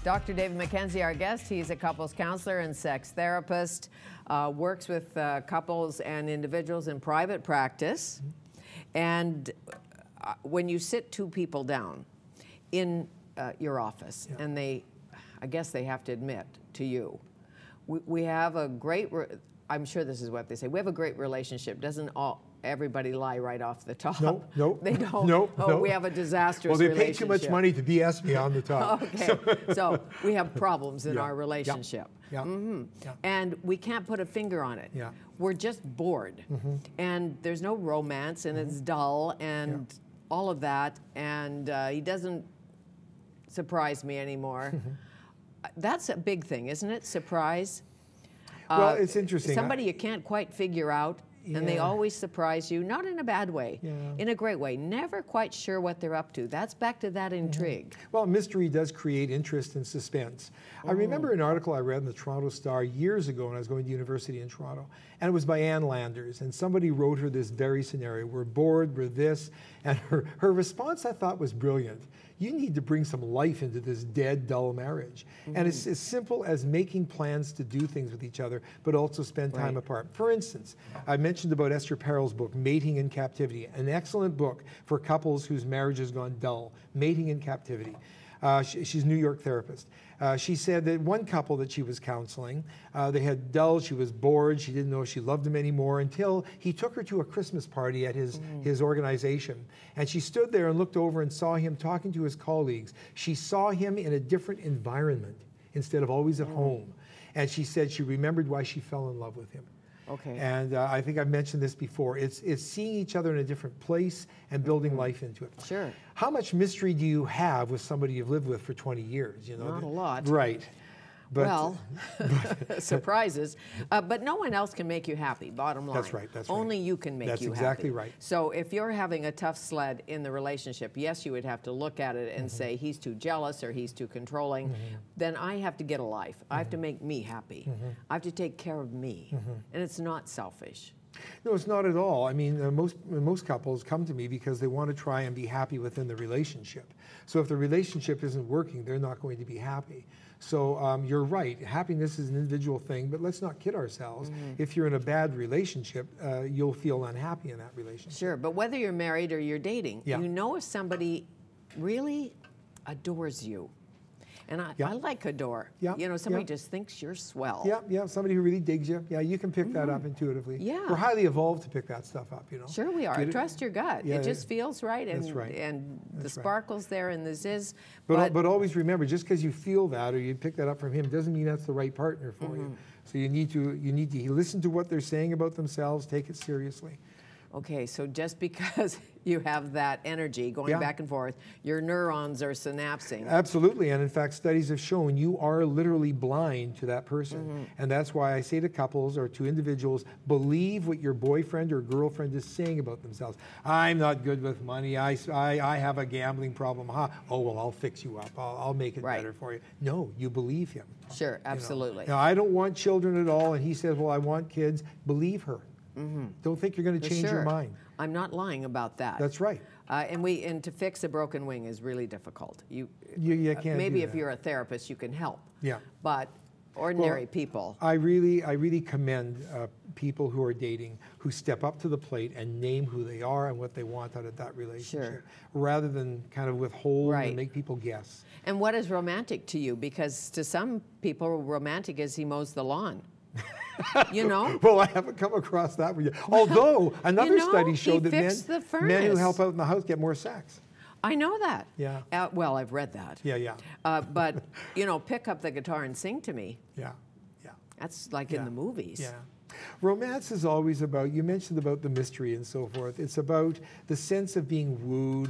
Dr. David McKenzie, our guest. He's a couples counselor and sex therapist, works with couples and individuals in private practice. And when you sit two people down in your office, and I guess they have to admit to you, we have a great, I'm sure this is what they say, we have a great relationship. Doesn't everybody lie right off the top? Nope. They don't? Nope. We have a disastrous relationship. Well, they pay too much money to BS me on the top. Okay, so we have problems in our relationship. Yeah. And we can't put a finger on it. Yeah. We're just bored. And there's no romance, and it's dull, and all of that, and he doesn't surprise me anymore. That's a big thing, isn't it? Surprise. Well, it's interesting. Somebody you can't quite figure out, and they always surprise you, not in a bad way, in a great way. Never quite sure what they're up to. That's back to that intrigue. Well, mystery does create interest and suspense. I remember an article I read in the Toronto Star years ago when I was going to university in Toronto, and it was by Ann Landers, and somebody wrote her this very scenario. We're bored, we're this, and her response I thought was brilliant. You need to bring some life into this dead, dull marriage. And it's as simple as making plans to do things with each other, but also spend time apart. For instance, I mentioned about Esther Perel's book, Mating in Captivity, an excellent book for couples whose marriage has gone dull, Mating in Captivity. She's a New York therapist. She said that one couple that she was counseling, they had dull, she was bored, she didn't know if she loved him anymore until he took her to a Christmas party at his organization. And she stood there and looked over and saw him talking to his colleagues. She saw him in a different environment instead of always at home. And she said she remembered why she fell in love with him. Okay. And I think I've mentioned this before. It's seeing each other in a different place and building life into it. Sure. How much mystery do you have with somebody you've lived with for 20 years? You know, not a lot. Right. But, well, surprises. But no one else can make you happy, bottom line. That's right. That's right. Only you can make you happy. That's exactly right. So if you're having a tough sled in the relationship, yes, you would have to look at it and say, he's too jealous or he's too controlling. Then I have to get a life. I have to make me happy. I have to take care of me. And it's not selfish. No, it's not at all. I mean, most couples come to me because they want to try and be happy within the relationship. So if the relationship isn't working, they're not going to be happy. So you're right. Happiness is an individual thing, but let's not kid ourselves. If you're in a bad relationship, you'll feel unhappy in that relationship. Sure, but whether you're married or you're dating, you know if somebody really adores you. And I like adore. You know, somebody just thinks you're swell. Somebody who really digs you. Yeah, you can pick that up intuitively. We're highly evolved to pick that stuff up, you know. Sure we are. Trust your gut. It just feels right. And, that's right. And the sparkle's there and this is. But always remember, just because you feel that or you pick that up from him doesn't mean that's the right partner for you. So you need to listen to what they're saying about themselves, take it seriously. Okay, so just because you have that energy going back and forth, your neurons are synapsing. Absolutely, and in fact, studies have shown you are literally blind to that person. And that's why I say to couples or to individuals, believe what your boyfriend or girlfriend is saying about themselves. I'm not good with money. I have a gambling problem. Oh, well, I'll fix you up. I'll make it better for you. No, you believe him. Sure, absolutely. You know? Now, I don't want children at all, and he says, well, I want kids. Believe her. Don't think you're going to change your mind. I'm not lying about that. That's right. And to fix a broken wing is really difficult. You can't. Maybe if you're a therapist, you can help. Yeah. But ordinary people. I really commend people who are dating who step up to the plate and name who they are and what they want out of that relationship, rather than kind of withhold and make people guess. And what is romantic to you? Because to some people, romantic is he mows the lawn. You know? Well, I haven't come across that one yet. Although another study showed that men who help out in the house get more sex. I know that. Yeah. Well, I've read that. Yeah. But, you know, pick up the guitar and sing to me. Yeah. That's like in the movies. Yeah. Romance is always about, you mentioned about the mystery and so forth. It's about the sense of being wooed,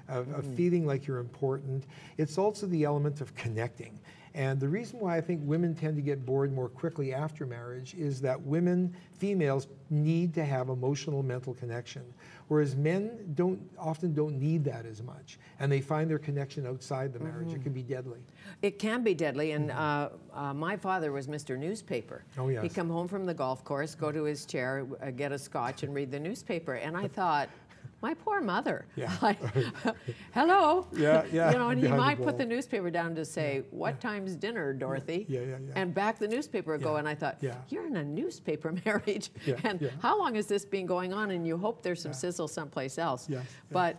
of feeling like you're important. It's also the element of connecting. And the reason why I think women tend to get bored more quickly after marriage is that females need to have emotional, mental connection, whereas men often don't need that as much, and they find their connection outside the marriage. It can be deadly. It can be deadly, and my father was Mr. Newspaper. Oh, yes. He'd come home from the golf course, go to his chair, get a scotch, and read the newspaper, and I thought, My poor mother. Yeah. Like, hello. Yeah, yeah. You know, and he Behind the might put bowl. the newspaper down to say, what time's dinner, Dorothy? Yeah, yeah, yeah. And back the newspaper would go, and I thought, Yeah. you're in a newspaper marriage. Yeah, And yeah. how long has this been going on? And you hope there's some sizzle someplace else. Yes, yes. But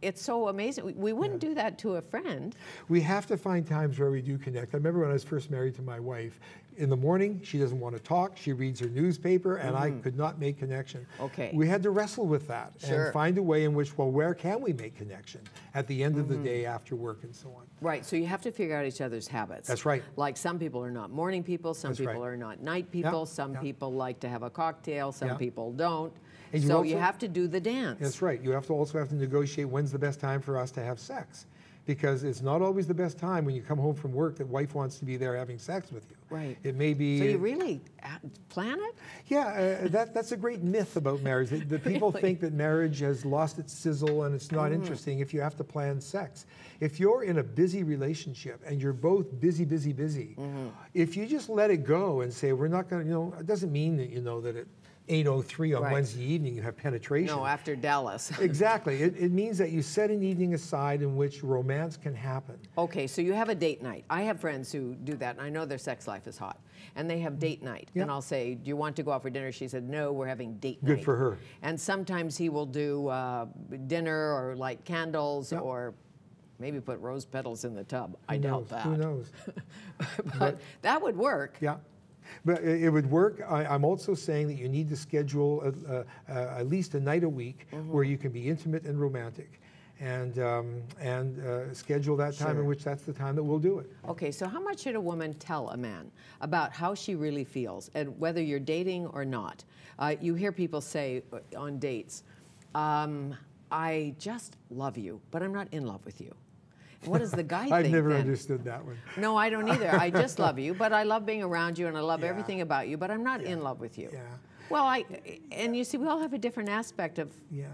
it's so amazing. We wouldn't do that to a friend. We have to find times where we do connect. I remember when I was first married to my wife, in the morning, she doesn't want to talk. She reads her newspaper, and I could not make connection. Okay. We had to wrestle with that Sure. and find a way in which, well, where can we make connection at the end of the day after work and so on. Right, so you have to figure out each other's habits. That's right. Like some people are not morning people, some That's people right. are not night people, some yeah. people like to have a cocktail, some Yeah. people don't. And you So also- you have to do the dance. That's right. You also have to negotiate when's the best time for us to have sex. Because it's not always the best time when you come home from work that wife wants to be there having sex with you. Right. It may be... So you really plan it? Yeah, that's a great myth about marriage. The people Really? think that marriage has lost its sizzle and it's not interesting if you have to plan sex. If you're in a busy relationship and you're both busy, if you just let it go and say, we're not going to, it doesn't mean that that at 8:03 on Right. Wednesday evening you have penetration. No, after Dallas. Exactly. It means that you set an evening aside in which romance can happen. Okay, so you have a date night. I have friends who do that, and I know their sex life is hot. And they have date night. Yeah. And I'll say, do you want to go out for dinner? She said, no, we're having date night. Good for her. And sometimes he will do dinner or light candles Yeah. or maybe put rose petals in the tub. I Who doubt knows? that. Who knows? But that would work. Yeah. But it would work. I'm also saying that you need to schedule at least a night a week where you can be intimate and romantic, and schedule that time in which that's the time that we'll do it. Okay, so how much should a woman tell a man about how she really feels, and whether you're dating or not? You hear people say on dates, I just love you, but I'm not in love with you. What does the guy think I've never then? understood that one. No, I don't either. I just love you, but I love being around you, and I love Yeah. everything about you, but I'm not in love with you. Yeah. Well, and you see, we all have a different aspect of Yeah.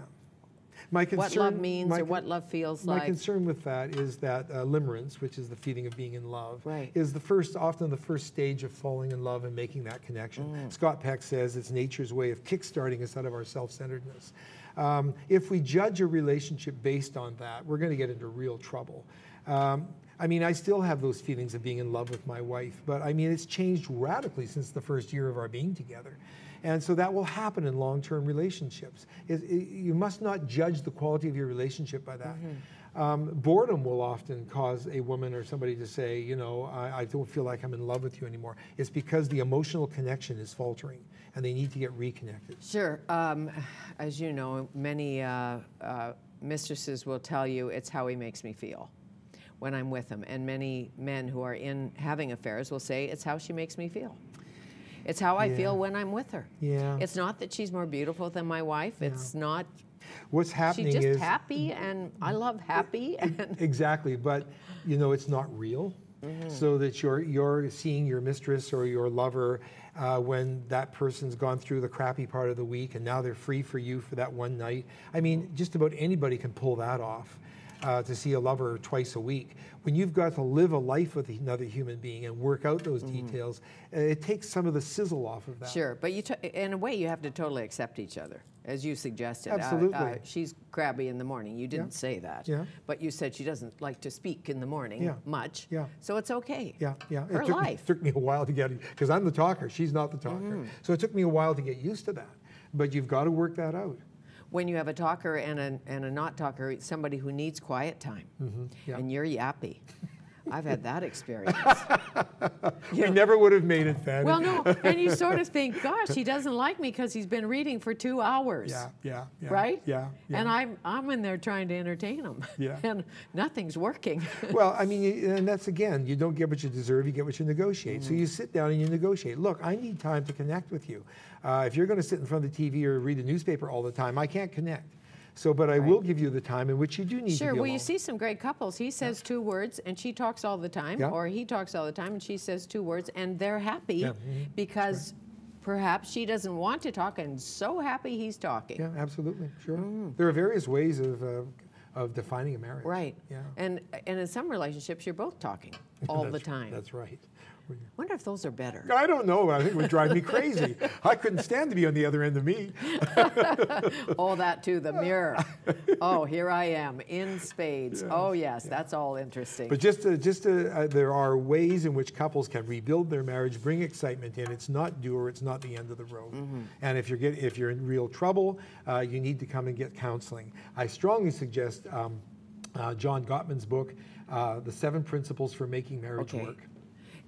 My concern, what love means or what love feels my like. concern with that is that limerence, which is the feeling of being in love, Right. is often the first stage of falling in love and making that connection. Scott Peck says it's nature's way of kickstarting us out of our self-centeredness. If we judge a relationship based on that, we're going to get into real trouble. I mean, I still have those feelings of being in love with my wife, but I mean, it's changed radically since the first year of our being together. And so that will happen in long-term relationships. You must not judge the quality of your relationship by that. Boredom will often cause a woman or somebody to say, I don't feel like I'm in love with you anymore. It's because the emotional connection is faltering and they need to get reconnected. Sure. As you know, many mistresses will tell you it's how he makes me feel when I'm with him. And many men who are in having affairs will say it's how she makes me feel. It's how I feel when I'm with her. Yeah. It's not that she's more beautiful than my wife. It's not. What's happening She's is... just happy, and I love happy. And Exactly, but it's not real. So that you're seeing your mistress or your lover when that person's gone through the crappy part of the week and now they're free for you for that one night. I mean, just about anybody can pull that off. To see a lover twice a week. When you've got to live a life with another human being and work out those details, it takes some of the sizzle off of that. Sure, but in a way, you have to totally accept each other, as you suggested. Absolutely. She's crabby in the morning. You didn't say that. Yeah. But you said she doesn't like to speak in the morning much. Yeah. So it's okay. Yeah, yeah. Her life. It took me a while to get it, because I'm the talker, she's not the talker. So it took me a while to get used to that. But you've got to work that out. When you have a talker and a not talker, somebody who needs quiet time, Yeah. and you're yappy. I've had that experience. We never would have made it, Fanny. Well, no, and you sort of think, gosh, he doesn't like me because he's been reading for 2 hours. Yeah. Right? Yeah. And I'm in there trying to entertain him. Yeah. And nothing's working. Well, I mean, and that's again, you don't get what you deserve, you get what you negotiate. So you sit down and you negotiate. Look, I need time to connect with you. If you're going to sit in front of the TV or read the newspaper all the time, I can't connect. So, but I will give you the time in which you do need to be Sure, well, alone. you see some great couples. He says 2 words, and she talks all the time, or he talks all the time, and she says 2 words, and they're happy because perhaps she doesn't want to talk, and so happy he's talking. Yeah, absolutely, sure. There are various ways of defining a marriage. Right. Yeah. And in some relationships, you're both talking all the time. That's right. Wonder if those are better. I don't know. I think it would drive me crazy. I couldn't stand to be on the other end of me. Oh, that too, the mirror. Oh, here I am in spades. Yes, Oh, yes, that's all interesting. But there are ways in which couples can rebuild their marriage, bring excitement in. It's not dour. It's not the end of the road. And if you're in real trouble, you need to come and get counseling. I strongly suggest John Gottman's book, The 7 Principles for Making Marriage Work.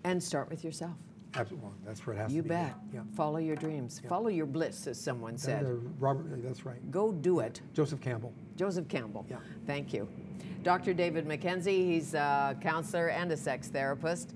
And start with yourself. Absolutely. Well, that's where it has to be. You bet. Yeah. Follow your dreams. Yeah. Follow your bliss, as someone said. Robert, that's right. Go do it. Joseph Campbell. Joseph Campbell. Yeah. Thank you. Dr. David McKenzie, he's a counselor and a sex therapist.